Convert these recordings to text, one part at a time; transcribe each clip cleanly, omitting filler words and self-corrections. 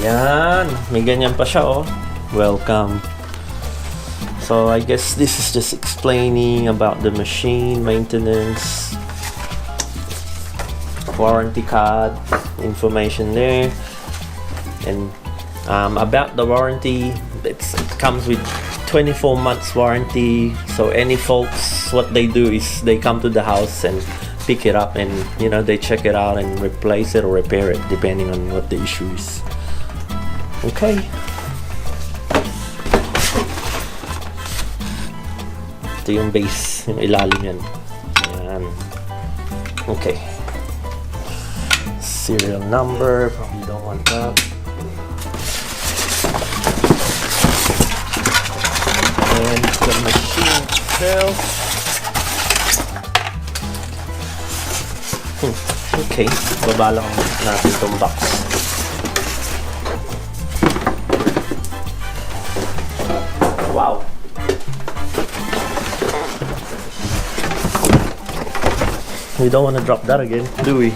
Yan, may ganyan pa siya, oh. Welcome. So I guess this is just explaining about the machine, maintenance, warranty card, information there, and about the warranty, it comes with 24 months warranty. So any faults, what they do is they come to the house and pick it up, and you know, they check it out and replace it or repair it depending on what the issue is. Okay. Ito yung base, yung ilalim yan. Ayan. Okay. Serial number, probably don't want that. And the machine itself. Okay, baba lang natin itong box. Wow. We don't want to drop that again, do we?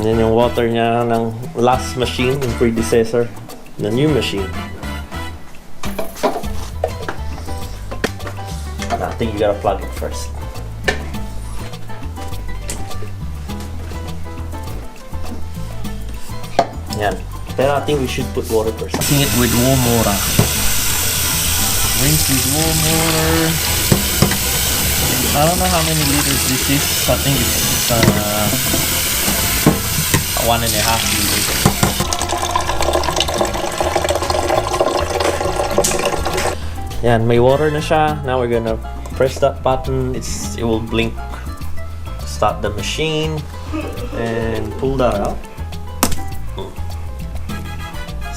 Yan yung water niya ng last machine, yung predecessor, the new machine. I think you gotta plug it first. Yan. Pero I think we should put water first. Mixing it with warm water. Rinse with warm water. I don't know how many liters this is. I think it's 1.5 liters. Yan, may water na siya. Now we're gonna press that button. It will blink to start the machine and pull that out.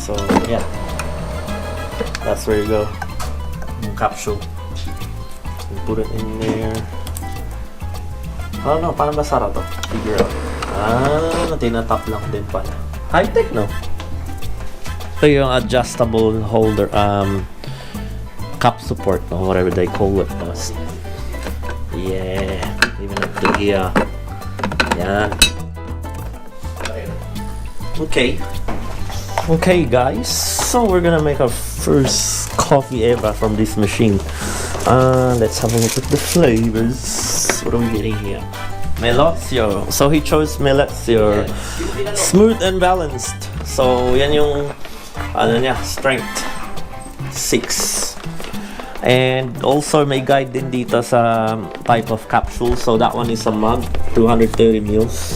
So yeah, that's where you go. Capsule. You put it in there. I don't know, paano ba sara to? Figure out. Tinatap lang din pala. High-tech, no? Ito yung adjustable holder, cup support, no? Whatever they call it. Yeah, even up to here. Yan. Okay guys, so we're gonna make our first coffee ever from this machine. Let's have a look at the flavors. What are we getting here? Melozio. So he chose Melozio. Smooth and balanced. So yan yung ano niya, strength 6. And also may guide din dito sa type of capsule. So that one is a mug, 230 mils.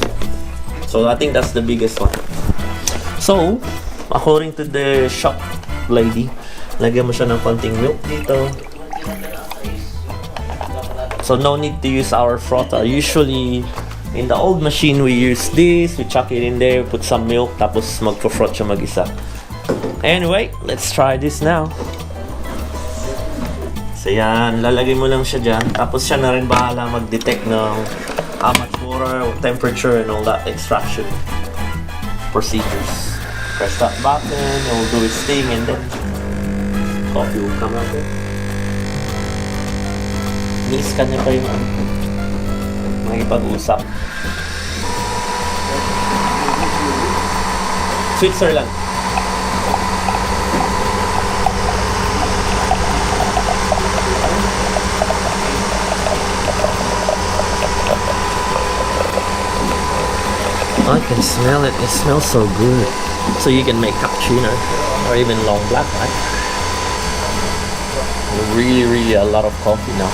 So I think that's the biggest one. So according to the shop lady, lagyan mo siya ng konting milk dito. So no need to use our frother. Usually in the old machine we use this, we chuck it in there, put some milk, tapos magpo-froth siya mag-isa. Anyway, let's try this now. So yan, lalagay mo lang siya dyan, tapos siya na rin bahala mag-detect ng how much water, temperature, and all that extraction procedures. Press that button, it will do its thing, and then coffee will come out there. Ni-scan niya pa yung makikipag-usap. Switzerland. I can smell it. It smells so good. So you can make cappuccino or even long black, right? Really a lot of coffee now.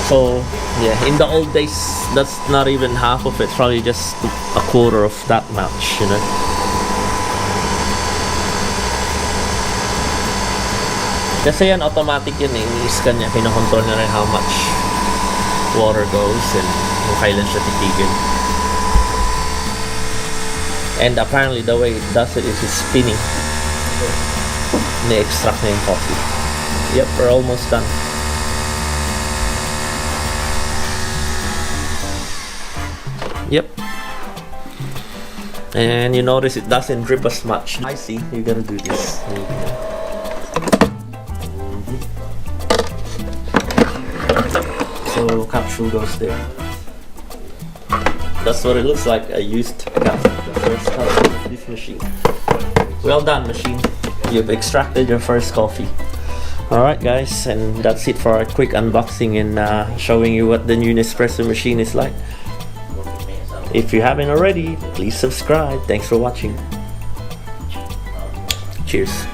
So yeah, in the old days, that's not even half of it. Probably just a quarter of that much, you know. Kasi yan automatic yun eh. I-scan niya, kinokontrol niya rin how much water goes and kung kailan siya titigil. And apparently the way it does it is it's spinning. Ni-extract niya yung coffee. Yep, we're almost done. Yep. And you notice it doesn't drip as much. I see, you gotta do this. So capsule goes there. That's what it looks like. I used the first coffee of this machine. Well done, machine. You've extracted your first coffee. Alright guys, and that's it for a quick unboxing and showing you what the new Nespresso machine is like. If you haven't already, please subscribe. Thanks for watching. Cheers.